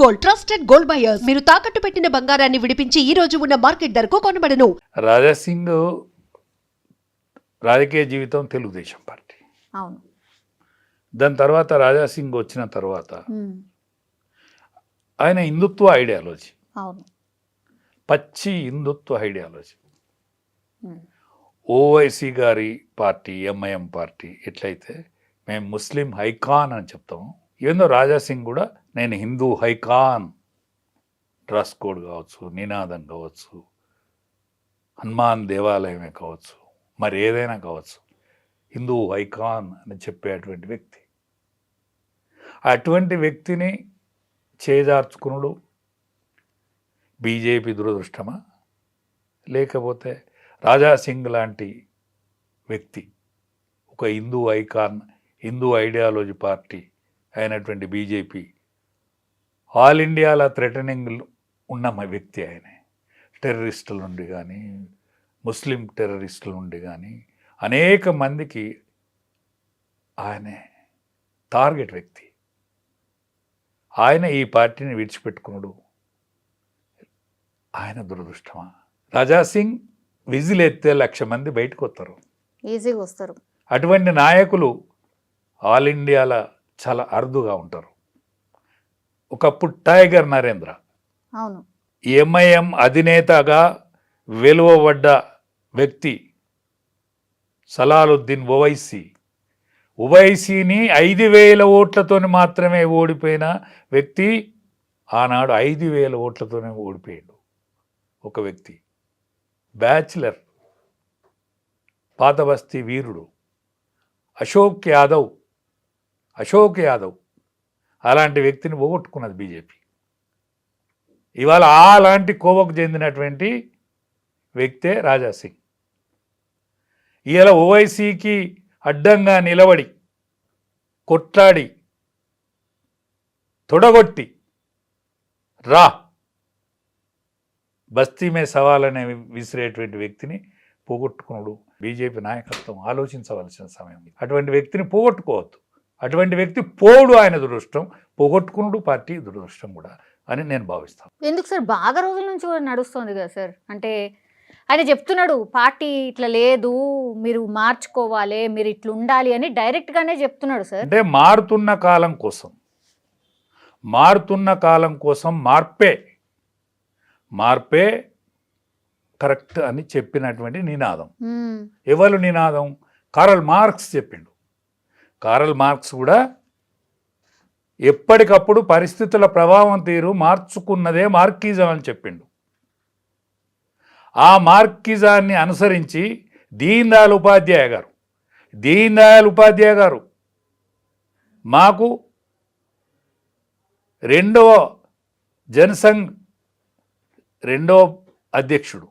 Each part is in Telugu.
Gold, trusted gold buyers. మీరు తాకట్టు పెట్టిన బంగారాన్ని విడిపించి ఈ రోజు ఉన్న మార్కెట్ ధరకు కొనబడను. రాజాసింగ్ రాజకీయ జీవితం తెలుగుదేశం పార్టీ. అవును. దాని తర్వాత రాజాసింగ్ వచ్చిన తర్వాత ఆయన హిందుత్వ ఐడియాలజీ, అవును, పచ్చి హిందుత్వ ఐడియాలజీ, ఓవైసీ గారి పార్టీ ఎంఐఎం పార్టీ ఎట్లయితే మేము ముస్లిం హైకాన్ అని చెప్తాము, ఏందో రాజాసింగ్ కూడా నేను హిందూ హైకాన్, డ్రెస్ కోడ్ కావచ్చు, నినాదం కావచ్చు, హనుమాన్ దేవాలయమే కావచ్చు, మరి ఏదైనా కావచ్చు, హిందూ హైకాన్ అని చెప్పేటువంటి వ్యక్తి. అటువంటి వ్యక్తిని చేజార్చుకునుడు బీజేపీ దురదృష్టమా, లేకపోతే రాజాసింగ్ లాంటి వ్యక్తి ఒక Hindu icon, Hindu ideology party అయినటువంటి బీజేపీ ఆల్ ఇండియాలో థ్రెటనింగ్ ఉన్న వ్యక్తి ఆయనే. టెర్రరిస్టుల నుండి కానీ, ముస్లిం టెర్రరిస్టుల నుండి కానీ అనేక మందికి ఆయనే టార్గెట్ వ్యక్తి. ఆయన ఈ పార్టీని విడిచిపెట్టుకున్నాడు, ఆయన దురదృష్టమా? రాజాసింగ్ విజిల్ ఎత్తే 1,00,000 మంది బయటకు వస్తారు, ఈజీగా వస్తారు. అటువంటి నాయకులు ఆల్ ఇండియాలో చాలా అరుదుగా ఉంటారు. ఒకప్పుడు టైగర్ నరేంద్ర, అవును, ఎంఐఎం అధినేతగా వెలువబడ్డ వ్యక్తి సలాలుద్దీన్ ఓవైసీని 5,000 ఓట్లతో మాత్రమే ఓడిపోయిన వ్యక్తి. ఆనాడు 5,000 ఓట్లతోనే ఓడిపోయాడు ఒక వ్యక్తి. బ్యాచిలర్, పాత బస్తీ వీరుడు అశోక్ యాదవ్ అలాంటి వ్యక్తిని పోగొట్టుకున్నది బీజేపీ. ఇవాళ అలాంటి కోవకు చెందినటువంటి వ్యక్తే రాజాసింగ్. ఇవాళ ఓవైసీకి అడ్డంగా నిలబడి కొట్లాడి తొడగొట్టి రా బస్తీ మే సవాల్ అనే విసిరేటువంటి వ్యక్తిని పోగొట్టుకున్నాడు బీజేపీ నాయకత్వం. ఆలోచించవలసిన సమయం. అటువంటి వ్యక్తిని పోగొట్టుకోవద్దు. అటువంటి వ్యక్తి పోడు ఆయన దురదృష్టం, పోగొట్టుకున్నాడు పార్టీ దురదృష్టం కూడా అని నేను భావిస్తాను. ఎందుకు సార్ బాగా రోజుల నుంచి కూడా నడుస్తుంది కదా సార్? అంటే ఆయన చెప్తున్నాడు పార్టీ ఇట్లా లేదు, మీరు మార్చుకోవాలి, మీరు ఇట్లా ఉండాలి అని డైరెక్ట్గానే చెప్తున్నాడు సార్. అంటే మారుతున్న కాలం కోసం మార్పే కరెక్ట్ అని చెప్పినటువంటి నినాదం. ఎవరు నినాదం? కారల్ మార్క్స్ చెప్పిండు. కారల్ మార్క్స్ కూడా ఎప్పటికప్పుడు పరిస్థితుల ప్రభావం తీరు మార్చుకున్నదే మార్కిజం అని చెప్పిండు. ఆ మార్కిజాన్ని అనుసరించి దీన్ దయాళ్ ఉపాధ్యాయ గారు మాకు రెండవ జనసంఘ్ రెండవ అధ్యక్షుడు,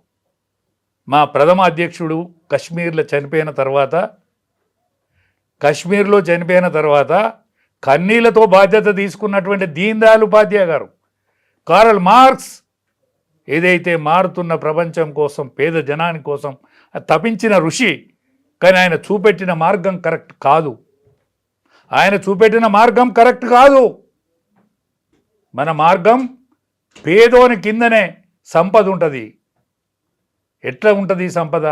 మా ప్రథమ అధ్యక్షుడు కశ్మీర్లో చనిపోయిన తర్వాత కన్నీళ్లతో బాధ్యత తీసుకున్నటువంటి దీన్ దయాళ్ ఉపాధ్యాయ గారు, కారల్ మార్క్స్ ఏదైతే మారుతున్న ప్రపంచం కోసం, పేద జనాని కోసం తపించిన ఋషి. కానీ ఆయన చూపెట్టిన మార్గం కరెక్ట్ కాదు. మన మార్గం పేదోని కిందనే సంపద ఉంటుంది. ఎట్లా ఉంటుంది సంపద?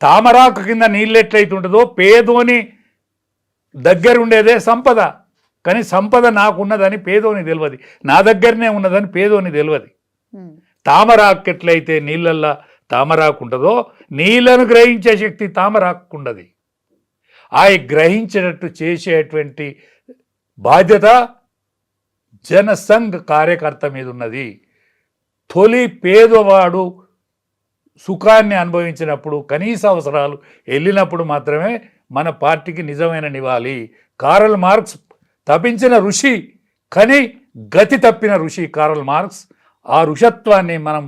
తామరాకు కింద నీళ్ళు ఎట్లయితే ఉంటుందో పేదోని దగ్గర ఉండేదే సంపద. కానీ సంపద నాకున్నదని పేదోని తెలియదు, నా దగ్గరనే ఉన్నదని పేదోని తెలియదు. తామరాకు ఎట్లయితే నీళ్ళల్లో తామరాకు ఉంటుందో నీళ్లను గ్రహించే శక్తి తామరాకు ఉండదు. ఆ గ్రహించేటట్టు చేసేటువంటి బాధ్యత జనసంఘ్ కార్యకర్త మీద ఉన్నది. తొలి పేదవాడు సుఖాన్ని అనుభవించినప్పుడు, కనీస అవసరాలు వెళ్ళినప్పుడు మాత్రమే మన పార్టీకి నిజమైన నివాళి. కారల్ మార్క్స్ తప్పించిన ఋషి, కానీ గతి తప్పిన ఋషి కారల్ మార్క్స్. ఆ ఋషత్వాన్ని మనం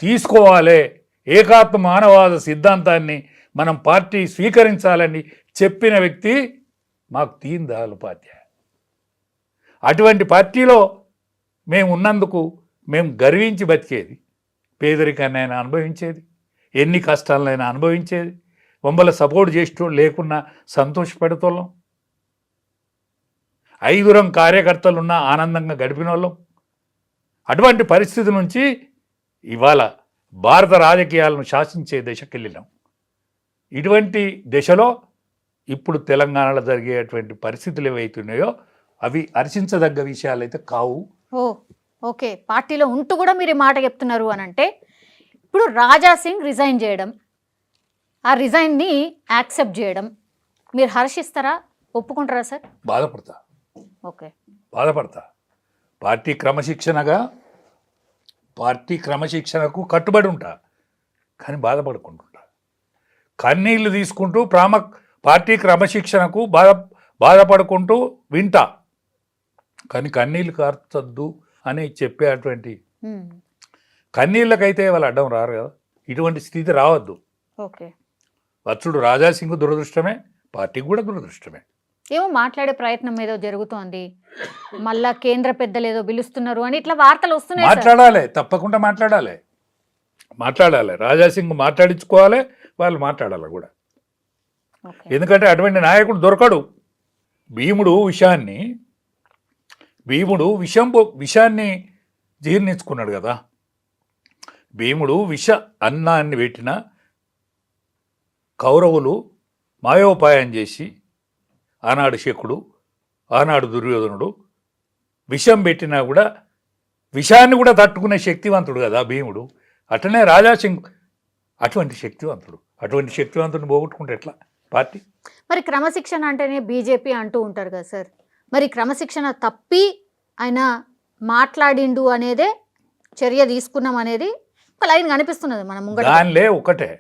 తీసుకోవాలి, ఏకాత్మ మానవాద సిద్ధాంతాన్ని మనం పార్టీ స్వీకరించాలని చెప్పిన వ్యక్తి మాకు దీన్ దయాళ్ ఉపాధ్యాయ. అటువంటి పార్టీలో మేము ఉన్నందుకు మేము గర్వించి బతికేది. పేదరికాన్నైనా అనుభవించేది, ఎన్ని కష్టాలనైనా అనుభవించేది, మమ్మల్ని సపోర్ట్ చేసేటోళ్ళు లేకున్నా సంతోషపడేతోళ్ళం, 5 కార్యకర్తలున్నా ఆనందంగా గడిపిన వాళ్ళం. అటువంటి పరిస్థితి నుంచి ఇవాళ భారత రాజకీయాలను శాసించే దశకి వెళ్ళినాం. ఇటువంటి దశలో ఇప్పుడు తెలంగాణలో జరిగేటువంటి పరిస్థితులు ఏవైతున్నాయో అవి హర్షించదగ్గ విషయాలు అయితే కావు. ఓకే, పార్టీలో ఉంటూ కూడా మీరు ఈ మాట చెప్తున్నారు అని అంటే ఇప్పుడు రాజా సింగ్ రిజైన్ చేయడం, ఆ రిజైన్ని యాక్సెప్ట్ చేయడం మీరు హర్షిస్తారా, ఒప్పుకుంటారా సార్? బాధపడతా. ఓకే, బాధపడతా. పార్టీ క్రమశిక్షణకు కట్టుబడి ఉంటా, కానీ బాధపడుకుంటుంటా. కన్నీళ్లు తీసుకుంటూ పార్టీ క్రమశిక్షణకు బాధపడుకుంటూ వింటా, కానీ కన్నీళ్ళు కార్చొద్దు అని చెప్పేటువంటి కన్నీళ్ళకైతే వాళ్ళు అడ్డం రారు కదా. ఇటువంటి స్థితి రావద్దు. ఓకే, వచ్చుడు రాజాసింగ్ దురదృష్టమే, పార్టీకి కూడా దురదృష్టమే. ఏమో మాట్లాడే ప్రయత్నం ఏదో జరుగుతోంది, మళ్ళా కేంద్ర పెద్దలు ఏదో పిలుస్తున్నారు అని ఇట్లా వార్తలు వస్తున్నాయి. మాట్లాడాలి, తప్పకుండా మాట్లాడాలి. రాజాసింగ్ మాట్లాడించుకోవాలి, వాళ్ళు మాట్లాడాలి కూడా. ఎందుకంటే అటువంటి నాయకుడు దొరకడు. భీముడు విషాన్ని జీర్ణించుకున్నాడు కదా. భీముడు అన్నాన్ని పెట్టిన కౌరవులు మాయోపాయం చేసి ఆనాడు శకుడు, ఆనాడు దుర్యోధనుడు విషం పెట్టినా కూడా విషాన్ని కూడా తట్టుకునే శక్తివంతుడు కదా భీముడు. అట్లనే రాజాసింగ్ అటువంటి శక్తివంతుడిని పోగొట్టుకుంటే ఎట్లా పార్టీ? మరి క్రమశిక్షణ అంటేనే బీజేపీ అంటూ ఉంటారు కదా సార్, మరి క్రమశిక్షణ తప్పి ఆయన మాట్లాడిండు అనేదే చర్య తీసుకున్నాం అనేది ఒక లైన్ కనిపిస్తున్నది మన ముంగట. దానిలే ఒకటే,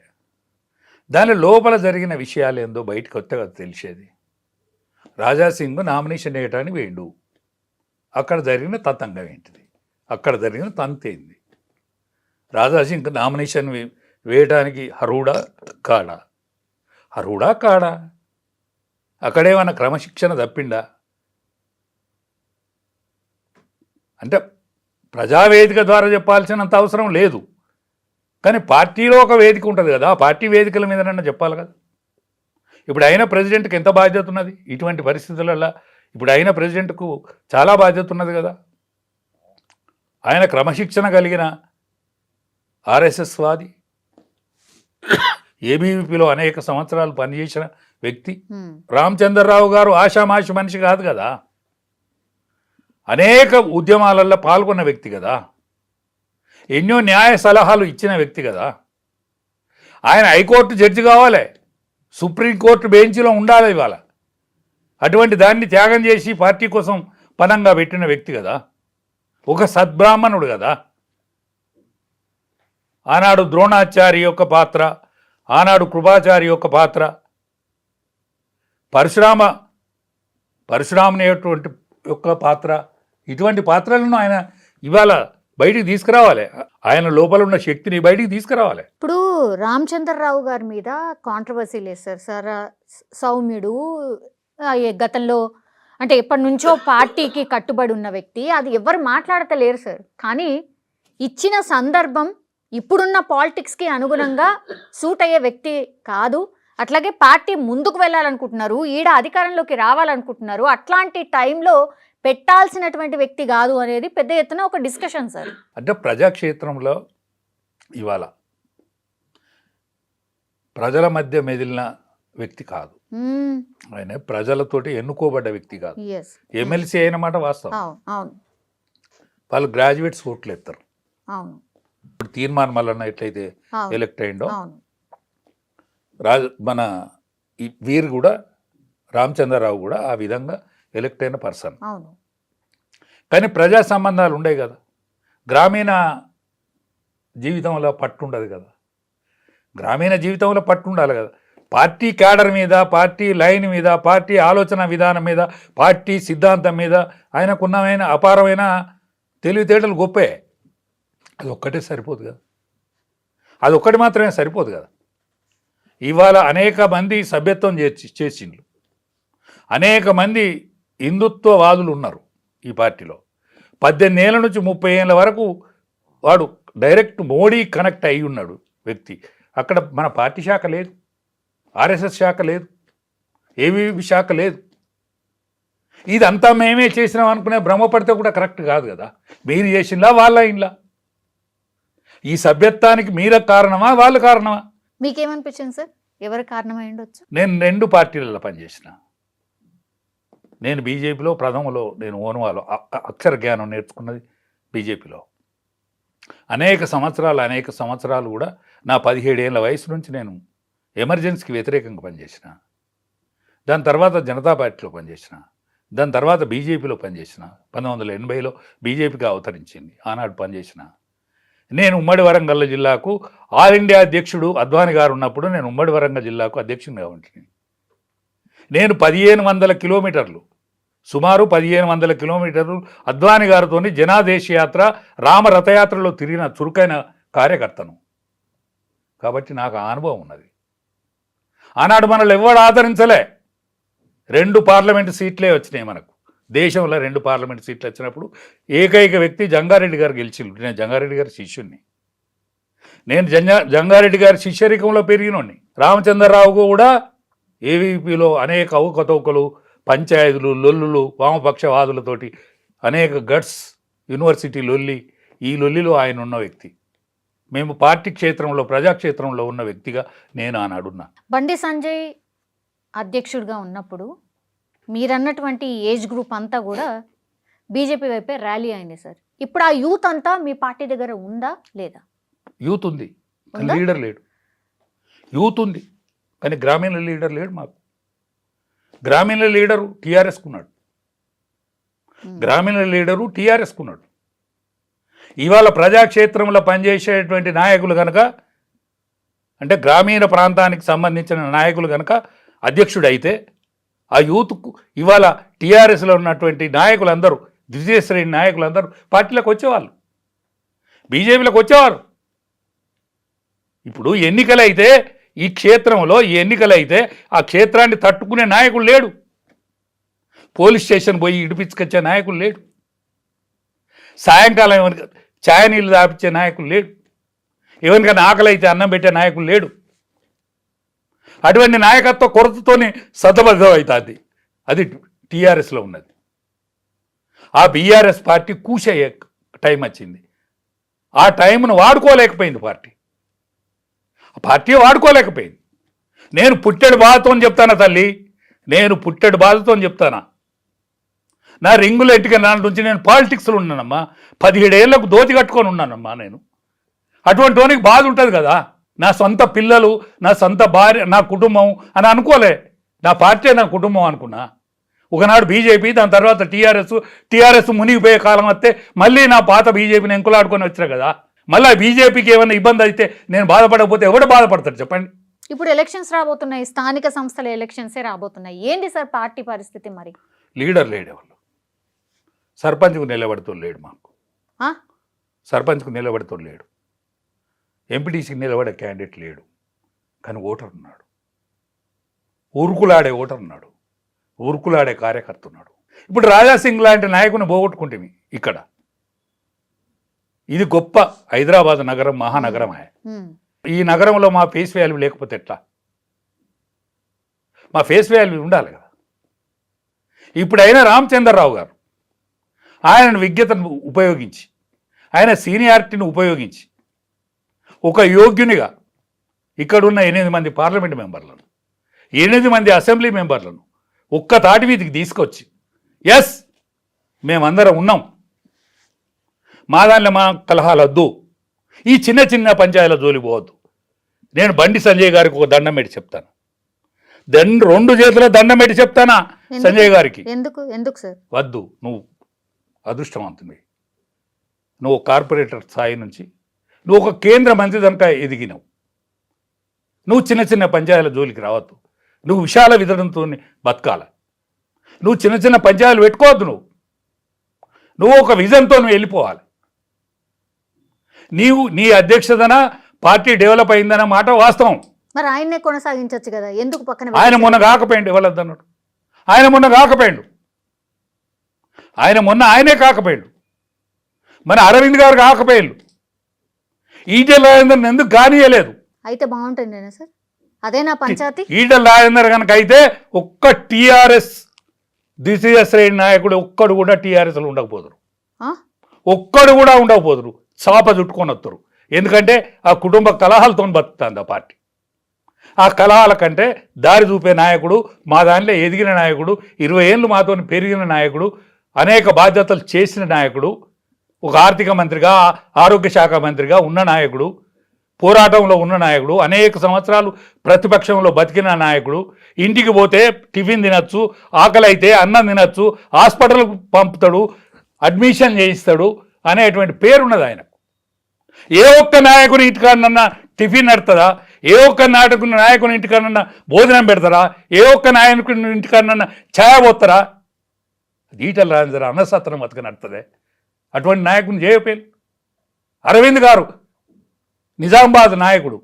దాని లోపల జరిగిన విషయాలు ఏందో బయటకు వస్తే కదా తెలిసేది. రాజాసింగ్ నామినేషన్ వేయటానికి వేయండు, అక్కడ జరిగిన తతంగం ఏంటిది, అక్కడ జరిగిన తంతేంది? రాజాసింగ్ నామినేషన్ వేయటానికి అర్హుడా కాడా? అక్కడేమన్నా క్రమశిక్షణ తప్పిండా? అంటే ప్రజావేదిక ద్వారా చెప్పాల్సినంత అవసరం లేదు, కానీ పార్టీలో ఒక వేదిక ఉంటుంది కదా, ఆ పార్టీ వేదికల మీదనన్నా చెప్పాలి కదా. ఇప్పుడు అయిన ప్రెసిడెంట్కి ఎంత బాధ్యత ఉన్నది ఇటువంటి పరిస్థితులలో? ఇప్పుడు అయిన ప్రెసిడెంట్కు చాలా బాధ్యత ఉన్నది కదా. ఆయన క్రమశిక్షణ కలిగిన ఆర్ఎస్ఎస్ వాది, ఏబీవీపీలో అనేక సంవత్సరాలు పనిచేసిన వ్యక్తి. రామచంద్రరావు గారు ఆషామాషి మనిషి కాదు కదా, అనేక ఉద్యమాలలో పాల్గొన్న వ్యక్తి కదా, ఎన్నో న్యాయ సలహాలు ఇచ్చిన వ్యక్తి కదా. ఆయన హైకోర్టు జడ్జి కావాలి, సుప్రీంకోర్టు బెంచ్లో ఉండాలి ఇవాళ. అటువంటి దాన్ని త్యాగం చేసి పార్టీ కోసం పనంగా పెట్టిన వ్యక్తి కదా, ఒక సద్బ్రాహ్మణుడు కదా. ఆనాడు ద్రోణాచారి యొక్క పాత్ర, ఆనాడు కృపాచారి యొక్క పాత్ర, పరశురాముని యొక్క పాత్ర, ఇటువంటి పాత్రలను ఆయన ఇవాళ బయటికి తీసుకురావాలి. ఆయన లోపల ఉన్న శక్తిని బయటికి తీసుకురావాలి. ఇప్పుడు రామచంద్రరావు గారి మీద కాంట్రవర్సీ లేదు సార్. సౌమ్యుడు, గతంలో అంటే ఎప్పటి నుంచో పార్టీకి కట్టుబడి ఉన్న వ్యక్తి, అది ఎవరు మాట్లాడతలేరు సార్. కానీ ఇచ్చిన సందర్భం ఇప్పుడున్న పాలిటిక్స్కి అనుగుణంగా సూట్ అయ్యే వ్యక్తి కాదు. అట్లాగే పార్టీ ముందుకు వెళ్ళాలనుకుంటున్నారు, ఈడ అధికారంలోకి రావాలనుకుంటున్నారు, అట్లాంటి టైంలో పెట్టాల్సినటువంటి వ్యక్తి కాదు అనేది పెద్ద ఎత్తున ఒక డిస్కషన్ సార్. అంటే ప్రజాక్షేత్రంలో ఇవాళ ప్రజల మధ్య మెదిలిన వ్యక్తి కాదు, ఆయన ప్రజలతోటి ఎన్నుకోబడ్డ వ్యక్తి కాదు. ఎమ్మెల్సీ అయిన మాట వాస్తవం. వాళ్ళు గ్రాడ్యుయేట్స్ ఓట్లు ఎత్తారు. ఇప్పుడు తీర్మానం మల్లన్న ఎట్లయితే ఎలక్ట్ అయిండో, మన వీరు కూడా రామచంద్రరావు కూడా ఆ విధంగా ఎలక్ట్ అయిన పర్సన్. కానీ ప్రజా సంబంధాలు ఉండే కదా, గ్రామీణ జీవితంలో పట్టుండదు కదా, గ్రామీణ జీవితంలో పట్టుండాలి కదా. పార్టీ క్యాడర్ మీద, పార్టీ లైన్ మీద, పార్టీ ఆలోచన విధానం మీద, పార్టీ సిద్ధాంతం మీద ఆయనకున్నమైన అపారమైన తెలివితేటలు గొప్పే. అది ఒక్కటే సరిపోదు కదా, అది ఒక్కటి మాత్రమే సరిపోదు కదా. ఇవాళ అనేక మంది సభ్యత్వం చేసిండ్రు, అనేక మంది హిందుత్వవాదులు ఉన్నారు ఈ పార్టీలో. 18 ఏళ్ళ నుంచి 30 ఏళ్ళ వరకు వాడు డైరెక్ట్ మోడీ కనెక్ట్ అయి ఉన్నాడు వ్యక్తి. అక్కడ మన పార్టీ శాఖ లేదు, ఆర్ఎస్ఎస్ శాఖ లేదు, ఏబీవీ శాఖ లేదు. ఇదంతా మేమే చేసినాం అనుకునే భ్రమపడితే కూడా కరెక్ట్ కాదు కదా. మీరు చేసిందా వాళ్ళ ఇంట్లో? ఈ సభ్యత్వానికి మీర కారణమా వాళ్ళు కారణమా? మీకేమనిపించింది సార్, ఎవరు కారణమై ఉండొచ్చు? నేను 2 పార్టీలలో పనిచేసిన. నేను బీజేపీలో ప్రథమలో నేను ఓన్వాలో అక్షర జ్ఞానం నేర్చుకున్నది బీజేపీలో. అనేక సంవత్సరాలు కూడా నా 17 ఏళ్ళ వయసు నుంచి నేను ఎమర్జెన్సీకి వ్యతిరేకంగా పనిచేసిన. దాని తర్వాత జనతా పార్టీలో పనిచేసిన. దాని తర్వాత బీజేపీలో పనిచేసిన. 1980లో బీజేపీగా అవతరించింది. ఆనాడు పనిచేసిన. నేను ఉమ్మడి వరంగల్ జిల్లాకు ఆల్ ఇండియా అధ్యక్షుడు అద్వానీ గారు ఉన్నప్పుడు నేను ఉమ్మడి వరంగల్ జిల్లాకు అధ్యక్షునిగా ఉంటుంది. నేను 1500 కిలోమీటర్లు, సుమారు 1500 కిలోమీటర్లు అద్వానీ గారితో జనాదేశ యాత్ర, రామ రథయాత్రలో తిరిగిన చురుకైన కార్యకర్తను. కాబట్టి నాకు ఆ అనుభవం ఉన్నది. ఆనాడు మనల్ని ఎవడు ఆదరించలే. 2 పార్లమెంటు సీట్లే వచ్చినాయి మనకు. దేశంలో 2 పార్లమెంటు సీట్లు వచ్చినప్పుడు ఏకైక వ్యక్తి జంగారెడ్డి గారు గెలిచిండు. నేను జంగారెడ్డి గారి శిష్యుణ్ణి. నేను జంగారెడ్డి గారి శిష్యరికంలో పెరిగినోడిని. రామచంద్రరావు కూడా ఏవీపీలో అనేక అవకతవకలు, పంచాయతీలు, లొల్లులు, వామపక్షవాదులతోటి అనేక గట్స్, యూనివర్సిటీ లొల్లి, ఈ లొల్లిలో ఆయన ఉన్న వ్యక్తి. మేము పార్టీ క్షేత్రంలో, ప్రజాక్షేత్రంలో ఉన్న వ్యక్తిగా నేను ఆనాడున్నా. బండి సంజయ్ అధ్యక్షుడిగా ఉన్నప్పుడు మీరన్నటువంటి ఏజ్ గ్రూప్ అంతా కూడా బీజేపీ వైపే ర్యాలీ అయింది సార్. ఇప్పుడు ఆ యూత్ అంతా మీ పార్టీ దగ్గర ఉందా లేదా? యూత్ ఉంది కానీ లీడర్ లేడు. యూత్ ఉంది కానీ గ్రామీణ లీడర్ లేడు. మాకు గ్రామీణ లీడరు టీఆర్ఎస్కున్నాడు. గ్రామీణ లీడరు టీఆర్ఎస్కున్నాడు. ఇవాళ ప్రజాక్షేత్రంలో పనిచేసేటువంటి నాయకులు కనుక, అంటే గ్రామీణ ప్రాంతానికి సంబంధించిన నాయకులు కనుక అధ్యక్షుడు అయితే ఆ యూత్కు ఇవాళ టీఆర్ఎస్లో ఉన్నటువంటి నాయకులందరూ, ద్వితీయ శ్రేణి నాయకులందరూ పార్టీలకు వచ్చేవాళ్ళు, బీజేపీలకు వచ్చేవారు. ఇప్పుడు ఎన్నికలైతే ఈ క్షేత్రంలో ఎన్నికలైతే ఆ క్షేత్రాన్ని తట్టుకునే నాయకుడు లేడు. పోలీస్ స్టేషన్ పోయి ఇడిపించుకొచ్చే నాయకుడు లేడు. సాయంకాలం ఎవరికి ఛాయ నీళ్ళు దాపించే నాయకుడు లేడు. ఎవరికైనా ఆకలి అయితే అన్నం పెట్టే నాయకుడు లేడు. అటువంటి నాయకత్వ కొరతతోనే సతబద్ధం అవుతుంది. అది టీఆర్ఎస్లో ఉన్నది. ఆ బీఆర్ఎస్ పార్టీ కూసయ్యే టైం వచ్చింది. ఆ టైంను వాడుకోలేకపోయింది పార్టీ. ఆ పార్టీ వాడుకోలేకపోయింది. నేను పుట్టెడు బాధతో చెప్తానా తల్లి, నేను పుట్టెడు బాధతో చెప్తానా. నా రింగులు ఎట్టుక నాటి నుంచి నేను పాలిటిక్స్లో ఉన్నానమ్మా. 17 ఏళ్లకు దోతి కట్టుకొని ఉన్నానమ్మా నేను. అటువంటి వానికి బాధ ఉంటుంది కదా. నా సొంత పిల్లలు, నా సొంత భార్య, నా కుటుంబం అని అనుకోలే. నా పార్టీ నా కుటుంబం అనుకున్నా. ఒకనాడు బీజేపీ, దాని తర్వాత టీఆర్ఎస్ మునిగిపోయే కాలం వస్తే మళ్ళీ నా పాత బీజేపీని ఎంకులాడుకొని వచ్చారు కదా. మళ్ళీ బీజేపీకి ఏమైనా ఇబ్బంది అయితే నేను బాధపడకపోతే ఎవడు బాధపడతాడు చెప్పండి? ఇప్పుడు ఎలక్షన్స్ రాబోతున్నాయి, స్థానిక సంస్థల ఎలక్షన్సే రాబోతున్నాయి. ఏంటి సార్ పార్టీ పరిస్థితి మరి? లీడర్ లేడు. ఎవరు సర్పంచ్కు నిలబడుతూ లేడు. మాకు సర్పంచ్కు నిలబడుతూ లేడు. ఎంపీటీసీకి నిలబడే క్యాండిడేట్ లేడు. కానీ ఓటర్ ఉన్నాడు. ఊరుకులాడే ఓటర్ ఉన్నాడు. ఊరుకులాడే కార్యకర్త ఉన్నాడు. ఇప్పుడు రాజాసింగ్ లాంటి నాయకుని పోగొట్టుకుంటేమి ఇక్కడ. ఇది గొప్ప హైదరాబాద్ నగరం, మహానగరమే. ఈ నగరంలో మా ఫేస్ వాల్యూ లేకపోతే ఎట్లా? మా ఫేస్ వాల్యూ ఉండాలి కదా. ఇప్పుడు అయినా రామచంద్రరావు గారు ఆయన విజ్ఞతను ఉపయోగించి, ఆయన సీనియారిటీని ఉపయోగించి ఒక యోగ్యునిగా ఇక్కడున్న 8 మంది పార్లమెంట్ మెంబర్లను, 8 మంది అసెంబ్లీ మెంబర్లను ఒక్క తాటి వీధికి తీసుకొచ్చి, ఎస్ మేమందరం ఉన్నాం, మా దానిలో మా కలహాలు వద్దు, ఈ చిన్న చిన్న పంచాయతీల జోలి పోవద్దు. నేను బండి సంజయ్ గారికి ఒక దండం పెట్టి చెప్తాను. 2 చేతుల దండం పెట్టి చెప్తానా సంజయ్ గారికి? ఎందుకు సార్? వద్దు. నువ్వు అదృష్టవంతుని. నువ్వు కార్పొరేటర్ స్థాయి నుంచి నువ్వు ఒక కేంద్ర మంత్రి దానిక ఎదిగినావు. నువ్వు చిన్న చిన్న పంచాయతీల జోలికి రావద్దు. నువ్వు విశాల విధానంతో బతకాల. నువ్వు చిన్న చిన్న పంచాయతీలు పెట్టుకోవద్దు. నువ్వు ఒక విజన్తో నువ్వు వెళ్ళిపోవాలి. నీ అధ్యక్షతన పార్టీ డెవలప్ అయిందన్న మాట వాస్తవం. మరి ఆయన్నే కొనసాగించవచ్చు కదా, ఎందుకు పక్కన? ఆయన మొన్న కాకపోయిండు. ఎవరద్దన్నాడు? ఆయన మొన్న కాకపోయిండు. ఆయనే కాకపోయిండు. మన అరవింద్ గారు కాకపోయిండు. ఈటెల రాజేందర్ ఎందుకు కానీయలేదు? అయితే బాగుంటుంది సార్. అదే నా పంచాయతీ. ఈటెల రాజేందర్ కనుక అయితే ఒక్క టీఆర్ఎస్ ద్వితీయ శ్రేణి నాయకుడు ఒక్కడు కూడా టీఆర్ఎస్లో ఉండకపోదురు, ఆ? ఒక్కడు కూడా ఉండకపోదురు, చాప చుట్టుకొని వస్తారు. ఎందుకంటే ఆ కుటుంబ కలహాలతో బతుకుతుంది ఆ పార్టీ. ఆ కలహాల కంటే దారి చూపే నాయకుడు, మా దాంట్లో ఎదిగిన నాయకుడు, 20 ఏళ్ళు మాతో పెరిగిన నాయకుడు, అనేక బాధ్యతలు చేసిన నాయకుడు, ఒక ఆర్థిక మంత్రిగా ఆరోగ్య శాఖ మంత్రిగా ఉన్న నాయకుడు, పోరాటంలో ఉన్న నాయకుడు, అనేక సంవత్సరాలు ప్రతిపక్షంలో బతికిన నాయకుడు, ఇంటికి పోతే టిఫిన్ తినచ్చు, ఆకలి అయితే అన్నం తినచ్చు, హాస్పిటల్కు పంపుతాడు, అడ్మిషన్ చేయిస్తాడు అనేటువంటి పేరున్నది ఆయనకు. ఏ ఒక్క నాయకుని ఇంటికాడనన్నా టిఫిన్ నడుతుందా? ఏ ఒక్క నాయకుని ఇంటికాడనన్నా భోజనం పెడతారా? ఏ ఒక్క నాయకుని ఇంటికాడనన్నా ఛాయ పోతారా? ఈటల రాజేందర్ అన్నసత్రం బతుక నడుతుంది. అటువంటి నాయకుని చేయపేలు. అరవింద్ గారు నిజామాబాద్ నాయకుడు,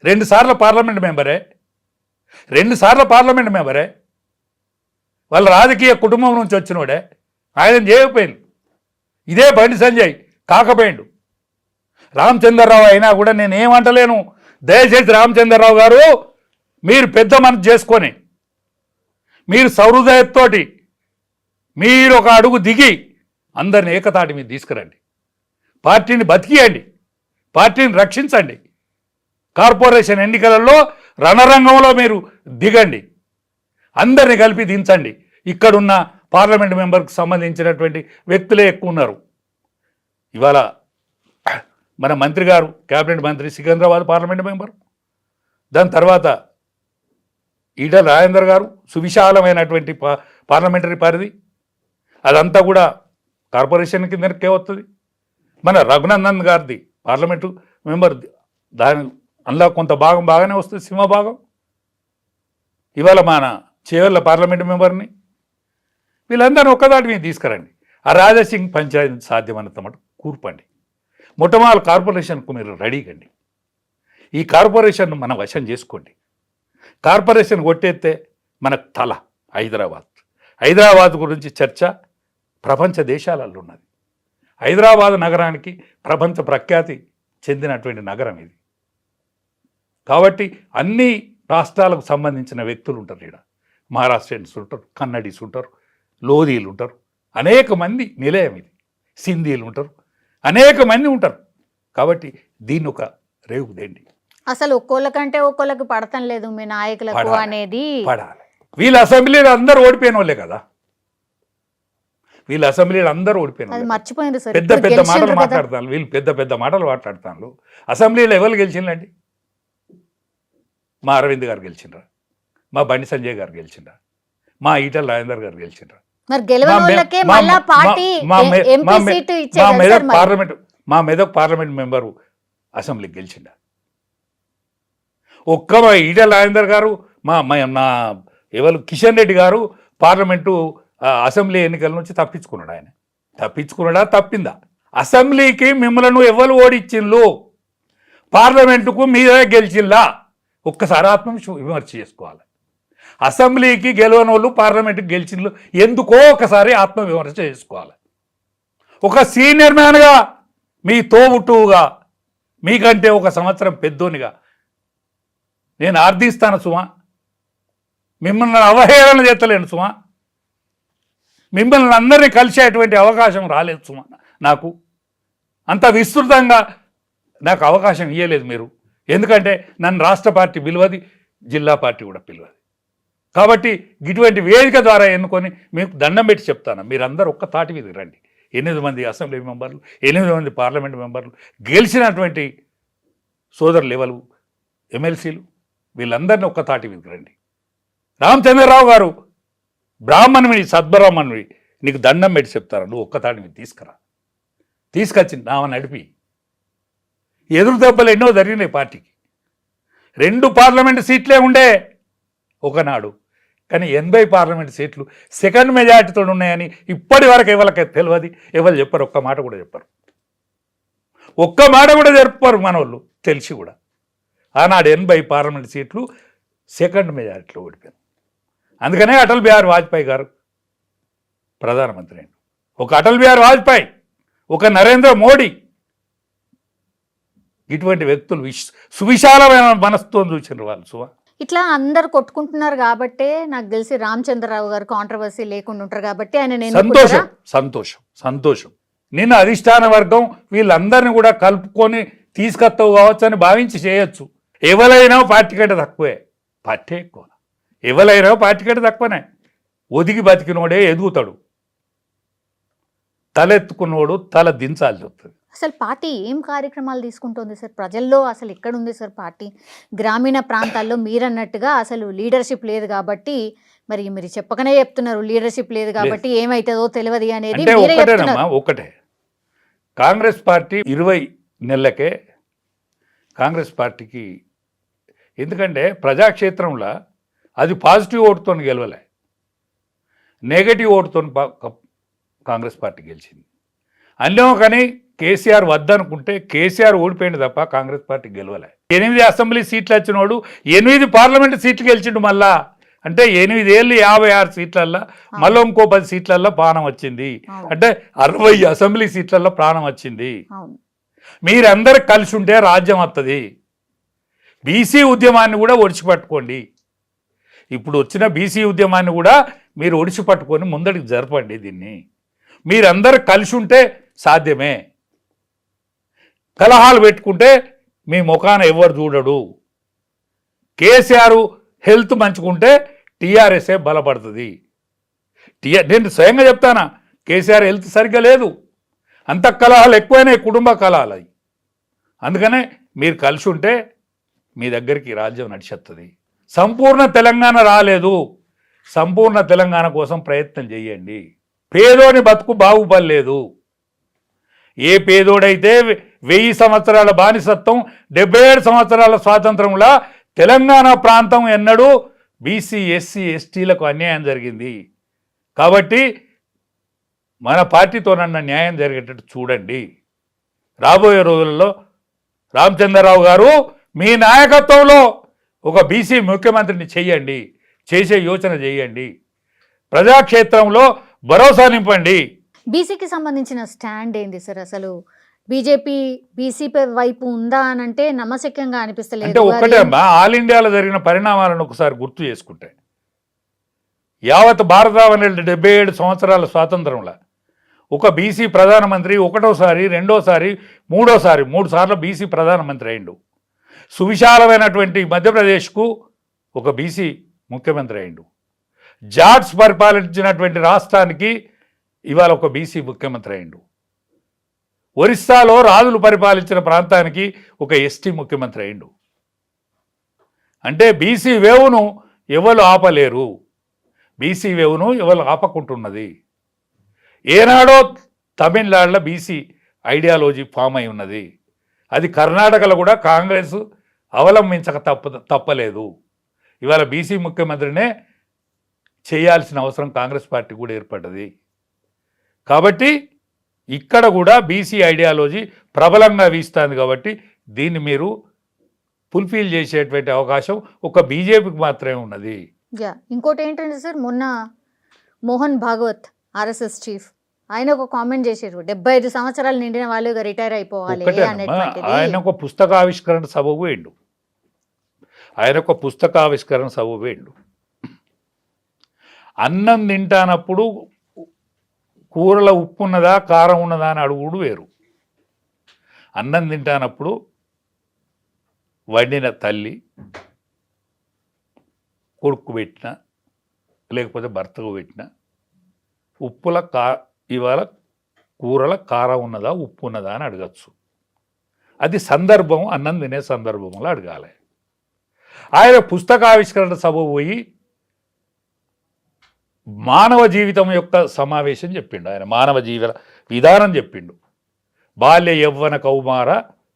2 సార్లు పార్లమెంట్ మెంబరే, 2 సార్లు పార్లమెంట్ మెంబరే, వాళ్ళ రాజకీయ కుటుంబం నుంచి వచ్చినోడే, ఆయన చేయకపోయింది. ఇదే బండి సంజయ్ కాకపోయిండు. రామచంద్రరావు అయినా కూడా నేను ఏమంటలేను. దయచేసి రామచంద్రరావు గారు, మీరు పెద్ద మనసు చేసుకొని, మీరు సౌహృదయతోటి మీరు ఒక అడుగు దిగి అందరిని ఏకతాటి మీద తీసుకురండి, పార్టీని బతికియండి, పార్టీని రక్షించండి. కార్పొరేషన్ ఎన్నికలలో రణరంగంలో మీరు దిగండి, అందరిని కలిపి దించండి. ఇక్కడున్న పార్లమెంట్ మెంబర్కి సంబంధించినటువంటి వ్యక్తులే ఎక్కువ ఉన్నారు. ఇవాళ మన మంత్రి గారు, క్యాబినెట్ మంత్రి, సికింద్రాబాద్ పార్లమెంట్ మెంబర్, దాని తర్వాత ఈటల రాజేందర్ గారు సువిశాలమైనటువంటి పార్లమెంటరీ పరిధి, అదంతా కూడా కార్పొరేషన్ కిందకే వస్తుంది. మన రఘునందన్ గారిది పార్లమెంటు మెంబర్, దాని అందులో కొంత భాగం బాగానే వస్తుంది, సింహభాగం. ఇవాళ మన చేవెళ్ళ పార్లమెంటు మెంబర్ని, వీళ్ళందరినీ ఒక్కదాటి మీద తీసుకురండి. ఆ రాజాసింగ్ పంచాయతీ సాధ్యమైనంత మటు కూర్పండి. మొట్టమొదటి కార్పొరేషన్కు మీరు రెడీ కండి. ఈ కార్పొరేషన్ను మన వశం చేసుకోండి. కార్పొరేషన్ కొట్టేస్తే మనకు తల హైదరాబాద్ గురించి చర్చ ప్రపంచ దేశాలలో ఉన్నది. హైదరాబాద్ నగరానికి ప్రపంచ ప్రఖ్యాతి చెందినటువంటి నగరం ఇది. కాబట్టి అన్ని రాష్ట్రాలకు సంబంధించిన వ్యక్తులు ఉంటారు. ఇక్కడ మహారాష్ట్రియన్స్ ఉంటారు, కన్నడీస్ ఉంటారు, లోధీలు ఉంటారు, అనేక మంది నిలయం ఇది, సింధీలు ఉంటారు, అనేక మంది ఉంటారు. కాబట్టి దీన్ని ఒక రేవు దేండి. అసలు ఒక్కోళ్ళకంటే ఒక్కోళ్ళకి పడతం లేదు మీ నాయకులకు అనేది పడాలి. వీళ్ళ అసెంబ్లీలో అందరూ ఓడిపోయిన వాళ్ళే కదా, వీళ్ళ అసెంబ్లీలో అందరూ ఓడిపోయిన మర్చిపోయింది సార్. పెద్ద పెద్ద మాటలు మాట్లాడతాను, వీళ్ళు పెద్ద పెద్ద మాటలు మాట్లాడతాను. అసెంబ్లీలో ఎవరు గెలిచిందండి? మా అరవింద్ గారు గెలిచిండ్రా, మా బండి సంజయ్ గారు గెలిచిండ్రా, మా ఈటల రాజేందర్ గారు గెలిచిండ్రా. మరి గెలవని వాళ్ళకే మళ్ళా పార్టీ ఎంపీ సీటు ఇచ్చేది సార్. మా మెదక్ పార్లమెంట్ మెంబరు అసెంబ్లీకి గెలిచిండా? ఒక్క మా ఈటల రాజేందర్ గారు, నా ఎవరు కిషన్ రెడ్డి గారు పార్లమెంటు అసెంబ్లీ ఎన్నికల నుంచి తప్పించుకున్నాడు. ఆయన తప్పించుకున్నాడా, తప్పిందా? అసెంబ్లీకి మిమ్మల్ని ఎవరు ఓడిచ్చిండ్రు, పార్లమెంటుకు మీరే గెలిచిందా? ఒక్కసారి విమర్శ చేసుకోవాలి. అసెంబ్లీకి గెలవని వాళ్ళు పార్లమెంటుకి గెలిచిండ్రు ఎందుకో ఒకసారి ఆత్మవిమర్శ చేసుకోవాలి. ఒక సీనియర్ మ్యాన్గా, మీ తోబుట్టువుగా, మీకంటే 1 సంవత్సరం పెద్దోనిగా నేను ఆర్థిస్తాను సుమా. మిమ్మల్ని అవహేళన చేస్తలేను సుమా. మిమ్మల్ని అందరినీ కలిసేటువంటి అవకాశం రాలేదు సుమా. నాకు అంత విస్తృతంగా నాకు అవకాశం ఇవ్వలేదు మీరు. ఎందుకంటే నన్ను రాష్ట్ర పార్టీ పిలవది, జిల్లా పార్టీ కూడా పిలవది. కాబట్టి ఇటువంటి వేదిక ద్వారా ఎన్నుకొని మీకు దండం పెట్టి చెప్తాను, మీరందరూ ఒక్క తాటి మీద రండి. 8 మంది అసెంబ్లీ మెంబర్లు, 8 మంది పార్లమెంట్ మెంబర్లు, గెలిచినటువంటి సోదరులు ఎవరు, ఎమ్మెల్సీలు, వీళ్ళందరినీ ఒక్క తాటి మీద రండి. రామచంద్రరావు గారు బ్రాహ్మణుని, సద్బ్రాహ్మణుని, నీకు దండం పెట్టి చెప్తారా, నువ్వు ఒక్క తాటి మీద తీసుకురా. తీసుకొచ్చి నా నడిపి. ఎదురు దెబ్బలు ఎన్నో జరిగినాయి పార్టీకి. 2 పార్లమెంటు సీట్లే ఉండే ఒకనాడు, కానీ 80 పార్లమెంట్ సీట్లు సెకండ్ మెజార్టీతో ఉన్నాయని ఇప్పటి వరకు ఎవరికి తెలియదు. ఎవరు చెప్పరు, ఒక్క మాట కూడా చెప్పరు, ఒక్క మాట కూడా చెప్పరు మన వాళ్ళు. తెలిసి కూడా ఆనాడు 80 పార్లమెంట్ సీట్లు సెకండ్ మెజారిటీలో ఓడిపోయారు. అందుకనే అటల్ బిహారీ వాజ్పేయి గారు ప్రధానమంత్రి అయ్యారు. ఒక అటల్ బిహారీ వాజ్పేయి, ఒక నరేంద్ర మోడీ, ఇటువంటి వ్యక్తులు సువిశాలమైన మనసుతో చూసినారు వాళ్ళు. ఇట్లా అందరు కొట్టుకుంటున్నారు కాబట్టే నాకు తెలిసి రామచంద్రరావు గారు కాంట్రవర్సీ లేకుండా ఉంటారు కాబట్టి ఆయన సంతోషం సంతోషం సంతోషం. నిన్న అధిష్టాన వర్గం వీళ్ళందరినీ కూడా కలుపుకొని తీసుకొస్తావు కావచ్చు అని భావించి చేయొచ్చు. ఎవరైనా పార్టీ కంటే తక్కువే, పార్టీ ఎక్కువ. ఎవరైనా పార్టీ కంటే తక్కువనే. ఒదిగి బతికినోడే ఎదుగుతాడు, తలెత్తుకున్నోడు తల దించాల్సి వస్తుంది. అసలు పార్టీ ఏం కార్యక్రమాలు తీసుకుంటుంది సార్? ప్రజల్లో అసలు ఎక్కడ ఉంది సార్ పార్టీ? గ్రామీణ ప్రాంతాల్లో మీరన్నట్టుగా అసలు లీడర్షిప్ లేదు కాబట్టి, మరి మీరు చెప్పకనే చెప్తున్నారు లీడర్షిప్ లేదు కాబట్టి ఏమైతుందో తెలియదు అనేది అంటే మీరే ఒకటేనమ్మా, చెప్తున్నారు. ఒకటే. కాంగ్రెస్ పార్టీ 20 నెలలకే కాంగ్రెస్ పార్టీకి, ఎందుకంటే ప్రజాక్షేత్రంలో అది పాజిటివ్ ఓటుతో గెలవలే, నెగటివ్ ఓటుతో కాంగ్రెస్ పార్టీ గెలిచింది. అన్నేమో కానీ కేసీఆర్ వద్దనుకుంటే కేసీఆర్ ఓడిపోయింది తప్ప కాంగ్రెస్ పార్టీ గెలవలే. 8 అసెంబ్లీ సీట్లు వచ్చినోడు 8 పార్లమెంటు సీట్లు గెలిచిండు మళ్ళా. అంటే 8 ఏళ్ళు 56 సీట్లల్లో మళ్ళీ ఇంకో 10 సీట్లల్లో ప్రాణం వచ్చింది. అంటే 60 అసెంబ్లీ సీట్లలో ప్రాణం వచ్చింది. మీరందరూ కలిసి ఉంటే రాజ్యం వస్తుంది. బీసీ ఉద్యమాన్ని కూడా ఒడిచిపట్టుకోండి. ఇప్పుడు వచ్చిన బీసీ ఉద్యమాన్ని కూడా మీరు ఒడిచిపట్టుకొని ముందడికి జరపండి. దీన్ని మీరందరూ కలిసి ఉంటే సాధ్యమే. కలహాలు పెట్టుకుంటే మీ ముఖాన ఎవరు చూడడు. కేసీఆర్ హెల్త్ మంచుకుంటే టీఆర్ఎస్ఏ బలపడుతుంది. నేను స్వయంగా చెప్తానా, కేసీఆర్ హెల్త్ సరిగ్గా లేదు, అంత కలహాలు ఎక్కువైనాయి, కుటుంబ కలహాలు అవి. అందుకనే మీరు కలిసి ఉంటే మీ దగ్గరికి రాజ్యం నడిచేస్తుంది. సంపూర్ణ తెలంగాణ రాలేదు, సంపూర్ణ తెలంగాణ కోసం ప్రయత్నం చేయండి. పేదోని బతుకు బాగుపడలేదు. ఏ పేదోడైతే 1000 సంవత్సరాల బానిసత్వం 77 సంవత్సరాల స్వాతంత్రంలో తెలంగాణ ప్రాంతం ఎన్నడూ బీసీ ఎస్సీ ఎస్టీలకు అన్యాయం జరిగింది. కాబట్టి మన పార్టీతోనన్న న్యాయం జరిగేటట్టు చూడండి. రాబోయే రోజుల్లో రామచంద్రరావు గారు మీ నాయకత్వంలో ఒక బీసీ ముఖ్యమంత్రిని చెయ్యండి, చేసే యోచన చేయండి. ప్రజాక్షేత్రంలో భరోసా నింపండి. బీసీకి సంబంధించిన స్టాండ్ ఏంది సార్? అసలు బీజేపీ బీసీ వైపు ఉందా అని అంటే నమ్మశక్యంగా అంటే అనిపిస్తలేదు. ఒక్కటే ఆల్ ఇండియాలో జరిగిన పరిణామాలను ఒకసారి గుర్తు చేసుకుంటే, యావత్ భారతావని 77 సంవత్సరాల స్వాతంత్రంలో ఒక బీసీ ప్రధానమంత్రి ఒకటోసారి, రెండోసారి, మూడోసారి 3 సార్లు బీసీ ప్రధానమంత్రి అయిండు. సువిశాలమైనటువంటి మధ్యప్రదేశ్కు ఒక బీసీ ముఖ్యమంత్రి అయిండు. జాట్స్ పరిపాలించినటువంటి రాష్ట్రానికి ఇవాళ ఒక బీసీ ముఖ్యమంత్రి అయిండు. ఒరిస్సాలో రాజులు పరిపాలించిన ప్రాంతానికి ఒక ఎస్టీ ముఖ్యమంత్రి అయిండు. అంటే బీసీ వేవును ఎవరు ఆపలేరు, బీసీ వేవును ఎవరు ఆపకుంటున్నది. ఏనాడో తమిళనాడులో బీసీ ఐడియాలజీ ఫామ్ అయి ఉన్నది. అది కర్ణాటకలో కూడా కాంగ్రెస్ అవలంబించక తప్పలేదు. ఇవాళ బీసీ ముఖ్యమంత్రినే చేయాల్సిన అవసరం కాంగ్రెస్ పార్టీ కూడా ఏర్పడ్డది. కాబట్టి ఇక్కడ కూడా బీసీ ఐడియాలజీ ప్రబలంగా వీస్తుంది. కాబట్టి దీన్ని మీరు ఫుల్ఫిల్ చేసేటువంటి అవకాశం ఒక బీజేపీకి మాత్రమే ఉన్నది. ఇంకోటి ఏంటంటే సార్, మొన్న మోహన్ భాగవత్ ఆర్ఎస్ఎస్ చీఫ్ ఆయన ఒక కామెంట్ చేశారు, 75 సంవత్సరాలు నిండిన వాళ్ళు రిటైర్ అయిపోవాలి అనేటువంటిది. ఆయన ఒక పుస్తకావిష్కరణ సభకు వేయండు, అన్నం తింటానప్పుడు కూరల ఉప్పు ఉన్నదా కారం ఉన్నదా అని అడుగుడు వేరు. అన్నం తింటానప్పుడు వండిన తల్లి కొడుకు పెట్టిన లేకపోతే భర్తకు పెట్టిన ఇవాళ కూరల కారం ఉన్నదా ఉప్పు ఉన్నదా అని అడగచ్చు. అది సందర్భం, అన్నం తినే సందర్భంలో అడగాలి. ఆయన పుస్తకావిష్కరణ సభ పోయి మానవ జీవితం యొక్క సమావేశం చెప్పిండు. ఆయన మానవ జీవన విధానం చెప్పిండు. బాల్య యవ్వన కౌమార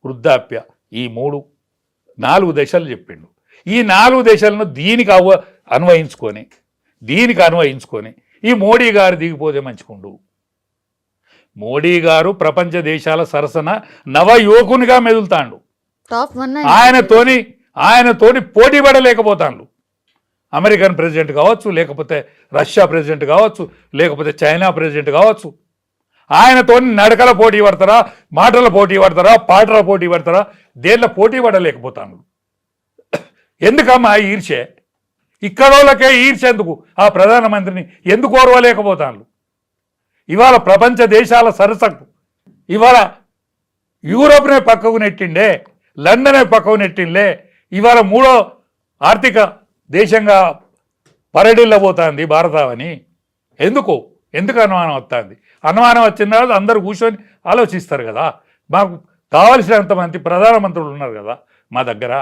వృద్ధాప్య ఈ 4 దశలు చెప్పిండు. ఈ 4 దశలను దీనికి అన్వయించుకొని ఈ మోడీ గారు దిగిపోతే మంచుకుండు. మోడీ గారు ప్రపంచ దేశాల సరసన నవయువకునిగా మెదులుతాండు. ఆయనతోని పోటీ పడలేకపోతాండు. అమెరికన్ ప్రెసిడెంట్ కావచ్చు, లేకపోతే రష్యా ప్రెసిడెంట్ కావచ్చు, లేకపోతే చైనా ప్రెసిడెంట్ కావచ్చు. ఆయనతో నడకల పోటీ పడతారా, మాటల పోటీ పడతారా, పాటల పోటీ పడతారా, దేనిలో పోటీ పడలేకపోతాను. ఎందుకమ్మా ఈర్షే? ఇక్కడోళ్ళకే ఈర్ష ఎందుకు? ఆ ప్రధానమంత్రిని ఎందుకు ఓర్వలేకపోతాను? ఇవాళ ప్రపంచ దేశాల సరసకు ఇవాళ యూరోప్నే పక్కకు నెట్టిండే, లండనే పక్కకు నెట్టిండే, ఇవాళ 3వ ఆర్థిక దేశంగా పరడిల్లబోతుంది భారతావని. ఎందుకు అనుమానం వస్తుంది? అనుమానం వచ్చిన తర్వాత అందరూ కూర్చొని ఆలోచిస్తారు కదా. మాకు కావలసినంత మంది ప్రధానమంత్రులు ఉన్నారు కదా మా దగ్గర.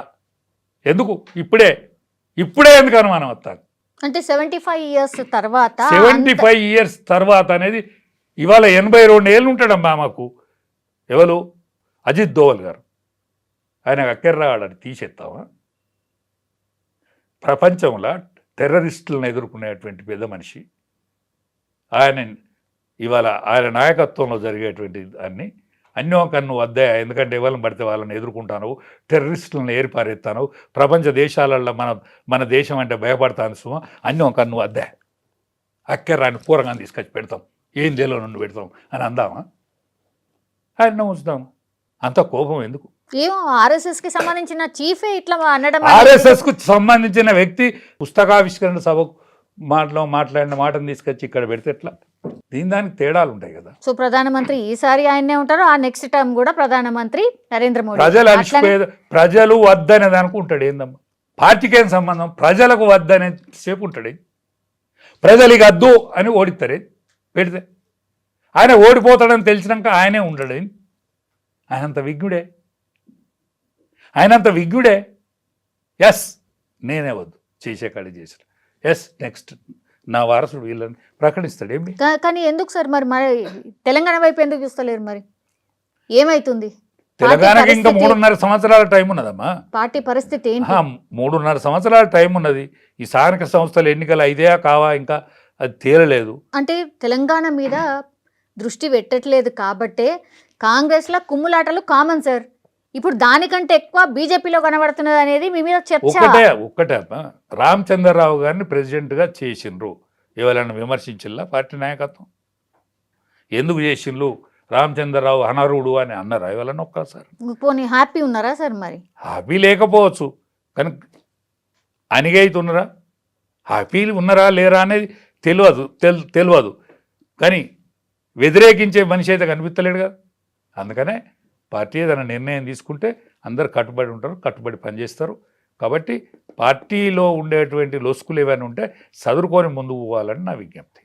ఎందుకు ఇప్పుడే ఎందుకు అనుమానం వస్తుంది? అంటే 75 years తర్వాత 75 years తర్వాత అనేది ఇవాళ 82 ఏళ్ళు ఉంటాడమ్మా మాకు. ఎవరు? అజిత్ దోవల్ గారు. ఆయన అక్కెర్రాడని తీసేస్తావా? ప్రపంచంలో టెర్రరిస్టులను ఎదుర్కొనేటువంటి పెద్ద మనిషి ఆయన. ఇవాళ ఆయన నాయకత్వంలో జరిగేటువంటి దాన్ని అన్యోకన్ను వద్దా? ఎందుకంటే ఎవరిని పడితే వాళ్ళని ఎదుర్కొంటాను, టెర్రరిస్టులను ఏర్పారెత్తాను, ప్రపంచ దేశాలలో మన దేశం అంటే భయపడతాను సుమా, అన్యోకన్ను వద్దా? అక్కెర్రాన్ని పూరంగా తీసుకొచ్చి పెడతాం, ఏం దేలో నుండి పెడతాం అని అందామా? ఆయన ఉంచుతాం. అంత కోపం ఎందుకు? ఏమో ఆర్ఎస్ఎస్కి సంబంధించిన చీఫే ఇట్లా అనడం. ఆర్ఎస్ఎస్కు సంబంధించిన వ్యక్తి పుస్తకావిష్కరణ సభకు మాట్లాడిన మాటను తీసుకొచ్చి ఇక్కడ పెడితే ఎట్లా? దానికి తేడాలు ఉంటాయి కదా. సో ప్రధానమంత్రి ఈసారి ఆయనే ఉంటారు, ఆ నెక్స్ట్ టర్మ్ కూడా ప్రధానమంత్రి నరేంద్ర మోడీ. ప్రజలు అలిసిపోయేది, ప్రజలు వద్దనేది అనుకుంటాడు. ఏందమ్మా పార్టీకి ఏం సంబంధం? ప్రజలకు వద్దనే సేపు ఉంటాడు. ప్రజలకి వద్దు అని ఓడిస్తారే పెడితే. ఆయన ఓడిపోతాడని తెలిసినాక ఆయనే ఉండడు. ఆయనంత విజ్ఞుడే. ఎస్ నేనే వద్దు చేసే కాడి చేసిన, ఎస్ నెక్స్ట్ నా వారసుడు వీళ్ళని ప్రకటిస్తాడు. ఏమి కానీ ఎందుకు సార్ మరి తెలంగాణ వైపు ఎందుకు చూస్తలేరు? మరి ఏమైతుంది? తెలంగాణకి ఇంకా 3.5 సంవత్సరాల టైం ఉన్నదమ్మా. పార్టీ పరిస్థితి 3.5 సంవత్సరాల టైం ఉన్నది. ఈ స్థానిక సంస్థల ఎన్నికలు అయితేయా కావా ఇంకా అది తేలలేదు. అంటే తెలంగాణ మీద దృష్టి పెట్టట్లేదు కాబట్టే కాంగ్రెస్లో కుమ్ములాటలు కామన్ సార్. ఇప్పుడు దానికంటే ఎక్కువ బీజేపీలో కనబడుతున్నది అనేది మీ మీద చర్చ. ఒక్కటే అమ్మా, రామచంద్రరావు గారిని ప్రెసిడెంట్గా చేసిండ్రు, ఎవరైనా విమర్శించిల్లా పార్టీ నాయకత్వం? ఎందుకు చేసిండ్రు? రామచంద్రరావు అనర్హుడు అని అన్నారా ఎవరైనా ఒక్కసారి? పోనీ హ్యాపీ ఉన్నారా సార్? మరి హ్యాపీ లేకపోవచ్చు కానీ అనిగైతున్నారా? హ్యాపీ ఉన్నారా లేరా అనేది తెలియదు కానీ వ్యతిరేకించే మనిషి అయితే కనిపించలేడు కదా. అందుకనే పార్టీ ఏదైనా నిర్ణయం తీసుకుంటే అందరు కట్టుబడి ఉంటారు, కట్టుబడి పనిచేస్తారు. కాబట్టి పార్టీలో ఉండేటువంటి లొసుకులు ఏమైనా ఉంటే చదువుకొని ముందుకు పోవాలని నా విజ్ఞప్తి.